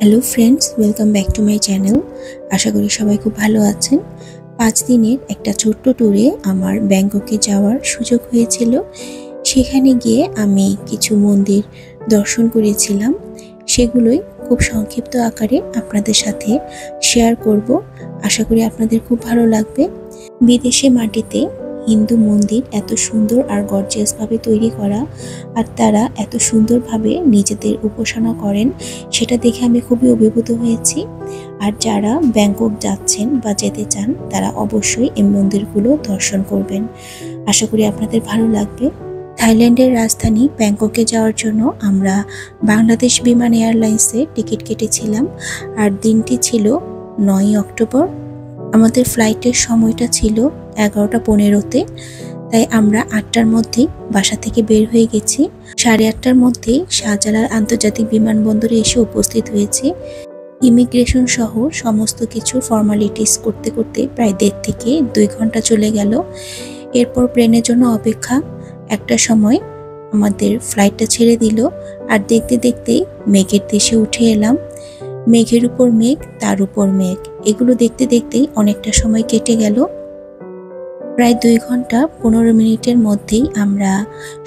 Hello friends, welcome back to my channel. আশা করি সবাই খুব ভালো আছেন। 5 দিনের একটা ছোট্ট ট্যুরে আমার ব্যাংককে যাওয়ার সুযোগ হয়েছিল। সেখানে গিয়ে আমি কিছু মন্দির দর্শন করেছিলাম। সেগুলোই খুব সংক্ষিপ্ত আকারে আপনাদের সাথে শেয়ার করব। আশা করি আপনাদের খুব ভালো লাগবে। বিদেশে মাটিতে হিন্দু মন্দির এত সুন্দর আর গর্জিয়াসভাবে তৈরি করা, আর তারা এত সুন্দরভাবে নিজেদের উপাসনা করেন, সেটা দেখে আমি খুবই অভিভূত হয়েছি। আর যারা ব্যাংকক যাচ্ছেন বা যেতে চান তারা অবশ্যই এই মন্দিরগুলো দর্শন করবেন। আশা করি আপনাদের ভালো লাগবে। থাইল্যান্ডের রাজধানী ব্যাংককে যাওয়ার জন্য আমরা বাংলাদেশ বিমান এয়ারলাইন্সে টিকিট কেটেছিলাম। আর দিনটি ছিল 9 অক্টোবর। আমাদের ফ্লাইটের সময়টা ছিল 11:15-তে, তাই আমরা 8টার মধ্যেই বাসা থেকে বের হয়ে গেছি। 8:30টার মধ্যেই শাহজালাল আন্তর্জাতিক বিমানবন্দরে এসে উপস্থিত হয়েছি। ইমিগ্রেশন সহ সমস্ত কিছু ফর্মালিটিস করতে করতে প্রায় 1.5 থেকে 2 ঘন্টা চলে গেল। এরপর প্লেনের জন্য অপেক্ষা। একটা সময় আমাদের ফ্লাইটটা ছেড়ে দিল, আর দেখতে দেখতেই মেঘের দেশে উঠে এলাম। মেঘের উপর মেঘ, তার উপর মেঘ, এগুলো দেখতে দেখতেই অনেকটা সময় কেটে গেল। প্রায় 2 ঘন্টা 15 মিনিটের মধ্যেই আমরা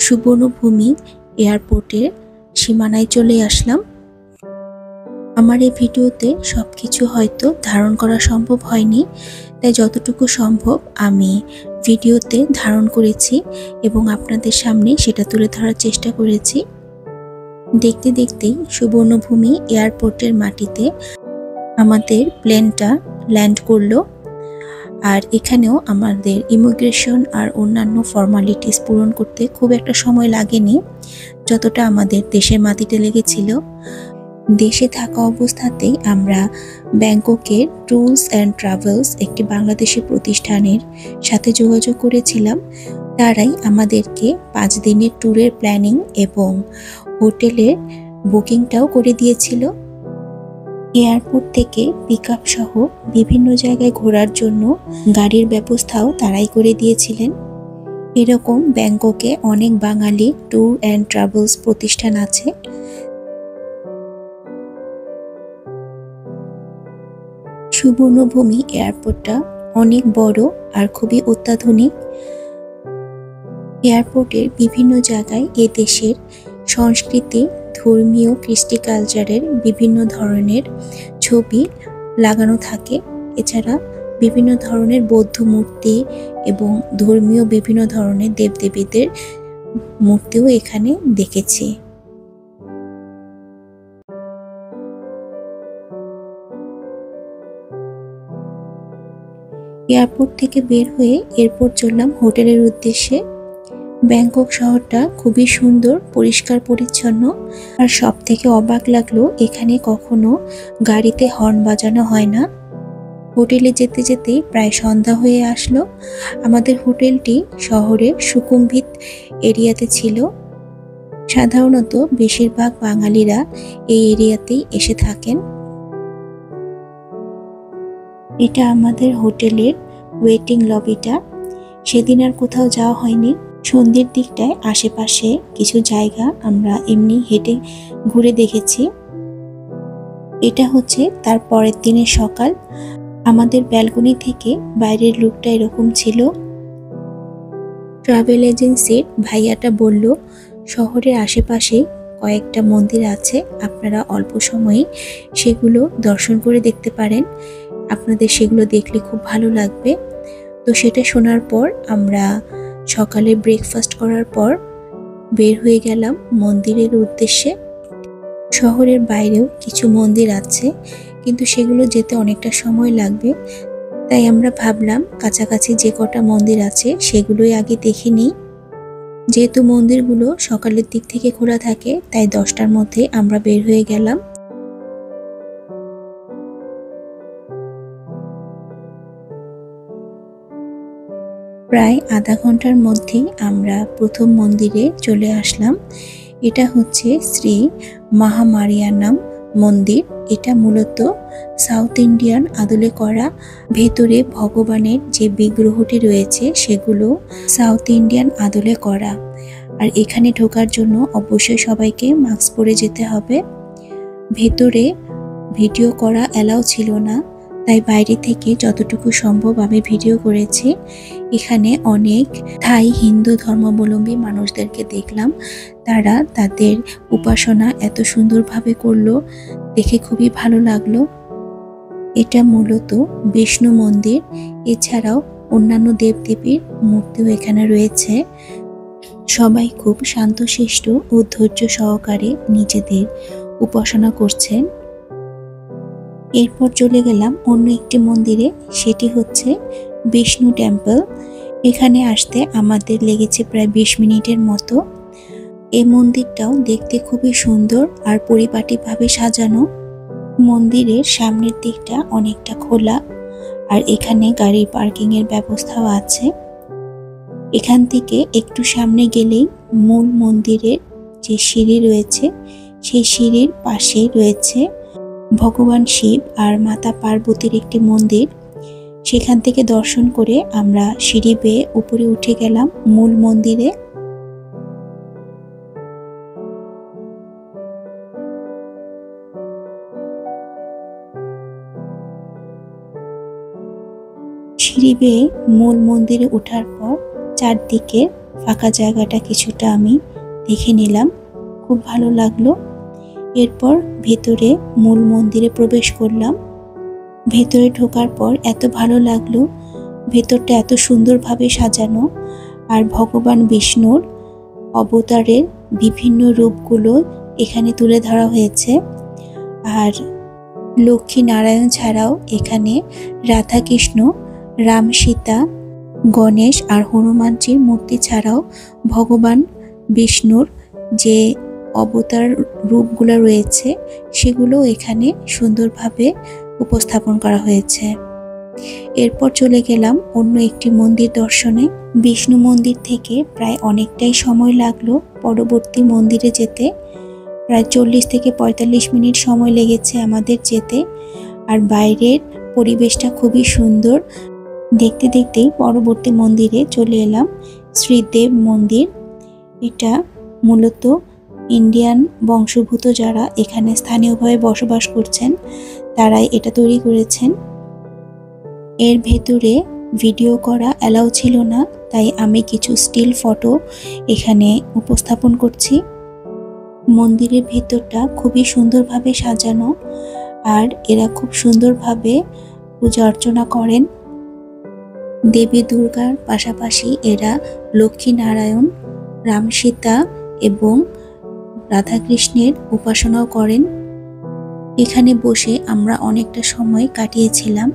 সুবর্ণভূমি এয়ারপোর্টের সীমানায় চলে আসলাম। আমার এই ভিডিওতে সবকিছু হয়তো ধারণ করা সম্ভব হয়নি, তাই যতটুকু সম্ভব আমি ভিডিওতে ধারণ করেছি এবং আপনাদের সামনে সেটা তুলে ধরার চেষ্টা করেছি। দেখতে দেখতেই সুবর্ণভূমি এয়ারপোর্টের মাটিতে আমাদের প্লেনটা ল্যান্ড করলো। আর এখানেও আমাদের ইমিগ্রেশন আর অন্যান্য ফর্মালিটিস পূরণ করতে খুব একটা সময় লাগেনি, যতটা আমাদের দেশের মাটিতে লেগেছিল। দেশে থাকা অবস্থাতেই আমরা ব্যাংককের ট্যুরস অ্যান্ড ট্রাভেলস একটি বাংলাদেশি প্রতিষ্ঠানের সাথে যোগাযোগ করেছিলাম। তারাই আমাদেরকে 5 দিনের ট্যুরের প্ল্যানিং এবং হোটেলের বুকিংটাও করে দিয়েছিল। এয়ারপোর্ট থেকে পিকআপ সহ বিভিন্ন জায়গায় ঘোরার জন্য গাড়ির ব্যবস্থাও তারাই করে দিয়েছিলেন। এরকম ব্যাংককে অনেক বাঙালি ট্যুর অ্যান্ড ট্রাভেলস প্রতিষ্ঠান আছে। সুবর্ণভূমি এয়ারপোর্টটা অনেক বড় আর খুবই অত্যাধুনিক। এয়ারপোর্টের বিভিন্ন জায়গায় এ দেশের সংস্কৃতি, ধর্মীয়, কৃষ্টি কালচারের বিভিন্ন ধরনের ছবি লাগানো থাকে। এছাড়া বিভিন্ন ধরনের বৌদ্ধ মূর্তি এবং ধর্মীয় বিভিন্ন ধরনের দেবদেবীদের মূর্তিও এখানে দেখেছি। এয়ারপোর্ট থেকে বের হয়ে এরপর চললাম হোটেলের উদ্দেশ্যে। ব্যাংকক শহরটা খুবই সুন্দর, পরিষ্কার পরিচ্ছন্ন। আর সব থেকে অবাক লাগলো, এখানে কখনো গাড়িতে হর্ন বাজানো হয় না। হোটেলে যেতে যেতেই প্রায় সন্ধ্যা হয়ে আসলো। আমাদের হোটেলটি শহরের সুকুম্ভিত এরিয়াতে ছিল। সাধারণত বেশিরভাগ বাঙালিরা এই এরিয়াতেই এসে থাকেন। এটা আমাদের হোটেলের ওয়েটিং লবিটা। সেদিন আর কোথাও যাওয়া হয়নি। সন্ধ্যের দিকটায় আশেপাশে কিছু জায়গা আমরা এমনি হেঁটে ঘুরে দেখেছি। এটা হচ্ছে তার পরের দিনের সকাল। আমাদের ব্যালকনি থেকে বাইরের লুকটা এরকম ছিল। ট্রাভেল এজেন্সির ভাইয়াটা বলল, শহরের আশেপাশে কয়েকটা মন্দির আছে, আপনারা অল্প সময়ে সেগুলো দর্শন করে দেখতে পারেন। আপনাদের সেগুলো দেখলে খুব ভালো লাগবে। তো সেটা শোনার পর আমরা সকালে ব্রেকফাস্ট করার পর বের হয়ে গেলাম মন্দিরের উদ্দেশ্যে। শহরের বাইরেও কিছু মন্দির আছে, কিন্তু সেগুলো যেতে অনেকটা সময় লাগবে। তাই আমরা ভাবলাম কাছাকাছি যে কটা মন্দির আছে সেগুলোই আগে দেখে নিই। যেহেতু মন্দিরগুলো সকালের দিক থেকে খোলা থাকে, তাই 10টার মধ্যে আমরা বের হয়ে গেলাম। প্রায় আধা ঘন্টার মধ্যেই আমরা প্রথম মন্দিরে চলে আসলাম। এটা হচ্ছে শ্রী মহামারিয়ান্নাম মন্দির। এটা মূলত সাউথ ইন্ডিয়ান আদলে করা। ভেতরে ভগবানের যে বিগ্রহটি রয়েছে সেগুলো সাউথ ইন্ডিয়ান আদলে করা। আর এখানে ঢোকার জন্য অবশ্যই সবাইকে মাস্ক পরে যেতে হবে। ভেতরে ভিডিও করা অ্যালাউ ছিল না, তাই বাইরে থেকে যতটুকু সম্ভব আমি ভিডিও করেছি। এখানে অনেক থাই হিন্দু ধর্মাবলম্বী মানুষদেরকে দেখলাম, তারা তাদের উপাসনা এত সুন্দরভাবে করলো, দেখে খুবই ভালো লাগলো। এটা মূলত বিষ্ণু মন্দির, এছাড়াও অন্যান্য দেবদেবীর মূর্তিও এখানে রয়েছে। সবাই খুব শান্তশিষ্ট ও ধৈর্য সহকারে নিজেদের উপাসনা করছেন। এরপর চলে গেলাম অন্য একটি মন্দিরে, সেটি হচ্ছে বিষ্ণু টেম্পল। এখানে আসতে আমাদের লেগেছে প্রায় 20 মিনিটের মতো। এই মন্দিরটাও দেখতে খুবই সুন্দর আর পরিপাটিভাবে সাজানো। মন্দিরের সামনের দিকটা অনেকটা খোলা, আর এখানে গাড়ির পার্কিং এর ব্যবস্থাও আছে। এখান থেকে একটু সামনে গেলেই মূল মন্দিরের যে সিঁড়ি রয়েছে, সেই সিঁড়ির পাশেই রয়েছে ভগবান শিব আর মাতা পার্বতীর একটি মন্দির। সেখান থেকে দর্শন করে আমরা সিঁড়ি বেয়ে উপরে উঠে গেলাম মূল মন্দিরে। সিঁড়ি বেয়ে মূল মন্দিরে ওঠার পর চারদিকে ফাঁকা জায়গাটা কিছুটা আমি দেখে নিলাম, খুব ভালো লাগলো। এরপর ভেতরে মূল মন্দিরে প্রবেশ করলাম। ভেতরে ঢোকার পর এত ভালো লাগলো, ভেতরটা এত সুন্দরভাবে সাজানো, আর ভগবান বিষ্ণুর অবতারের বিভিন্ন রূপগুলো এখানে তুলে ধরা হয়েছে। আর লক্ষ্মী নারায়ণ ছাড়াও এখানে রাধা কৃষ্ণ, রাম সীতা, গণেশ আর হনুমানজির মূর্তি ছাড়াও ভগবান বিষ্ণুর যে অবতার রূপগুলো রয়েছে সেগুলো এখানে সুন্দরভাবে উপস্থাপন করা হয়েছে। এরপর চলে গেলাম অন্য একটি মন্দির দর্শনে। বিষ্ণু মন্দির থেকে প্রায় অনেকটাই সময় লাগলো পরবর্তী মন্দিরে যেতে, প্রায় 40 থেকে 45 মিনিট সময় লেগেছে আমাদের যেতে। আর বাইরের পরিবেশটা খুবই সুন্দর। দেখতে দেখতেই পরবর্তী মন্দিরে চলে এলাম, শ্রীদেব মন্দির। এটা মূলত ইন্ডিয়ান বংশোদ্ভূত যারা এখানে স্থানীয়ভাবে বসবাস করছেন তারাই এটা তৈরি করেছেন। এর ভেতরে ভিডিও করা অ্যালাউ ছিল না, তাই আমি কিছু স্টিল ফটো এখানে উপস্থাপন করছি। মন্দিরের ভেতরটা খুবই সুন্দরভাবে সাজানো, আর এরা খুব সুন্দরভাবে পূজা অর্চনা করেন। দেবী দুর্গার পাশাপাশি এরা লক্ষ্মী নারায়ণ, রাম সীতা এবং রাধাকৃষ্ণের উপাসনাও করেন। এখানে বসে আমরা অনেকটা সময় কাটিয়েছিলাম।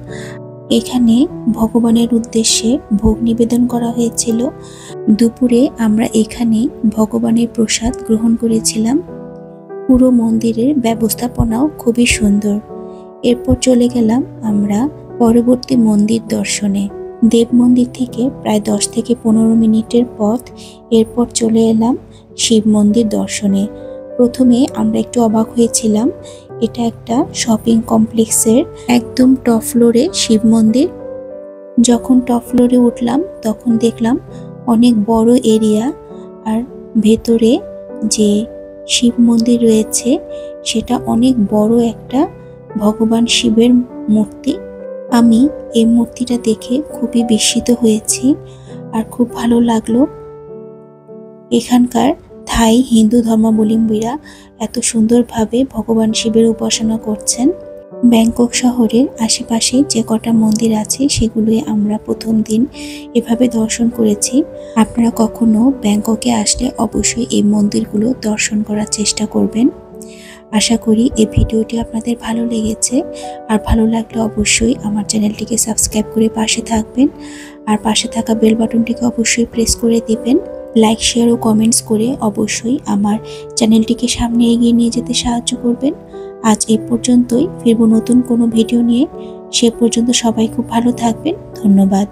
এখানে ভগবানের উদ্দেশ্যে ভোগ নিবেদন করা হয়েছিল। দুপুরে আমরা এখানে ভগবানের প্রসাদ গ্রহণ করেছিলাম। পুরো মন্দিরের ব্যবস্থাপনাও খুবই সুন্দর। এরপর চলে গেলাম আমরা পরবর্তী মন্দির দর্শনে। দেব মন্দির থেকে প্রায় 10 থেকে 15 মিনিটের পথ। এরপর চলে এলাম শিব মন্দির দর্শনে। প্রথমে আমরা একটু অবাক হয়েছিলাম, এটা একটা শপিং কমপ্লেক্সের একদম টপ ফ্লোরে শিব মন্দির। যখন টপ ফ্লোরে উঠলাম তখন দেখলাম অনেক বড় এরিয়া, আর ভেতরে যে শিব মন্দির রয়েছে সেটা অনেক বড় একটা ভগবান শিবের মূর্তি। আমি এই মূর্তিটা দেখে খুবই বিস্মিত হয়েছি আর খুব ভালো লাগলো। এখানকার থাই হিন্দু ধর্মাবলম্বীরা এত সুন্দরভাবে ভগবান শিবের উপাসনা করছেন। ব্যাংকক শহরের আশেপাশে যে কটা মন্দির আছে সেগুলোই আমরা প্রথম দিন এভাবে দর্শন করেছি। আপনারা কখনো ব্যাংককে আসলে অবশ্যই এই মন্দিরগুলো দর্শন করার চেষ্টা করবেন। আশা করি এই ভিডিওটি আপনাদের ভালো লেগেছে, আর ভালো লাগলে অবশ্যই আমার চ্যানেলটিকে সাবস্ক্রাইব করে পাশে থাকবেন, আর পাশে থাকা বেল বাটনটিকে অবশ্যই প্রেস করে দিবেন। লাইক, শেয়ার ও কমেন্টস করে অবশ্যই আমার চ্যানেলটিকে সামনে এগিয়ে নিয়ে যেতে সাহায্য করবেন। আজ এই পর্যন্তই, ফিরবো নতুন কোনো ভিডিও নিয়ে। সে পর্যন্ত সবাই খুব ভালো থাকবেন। ধন্যবাদ।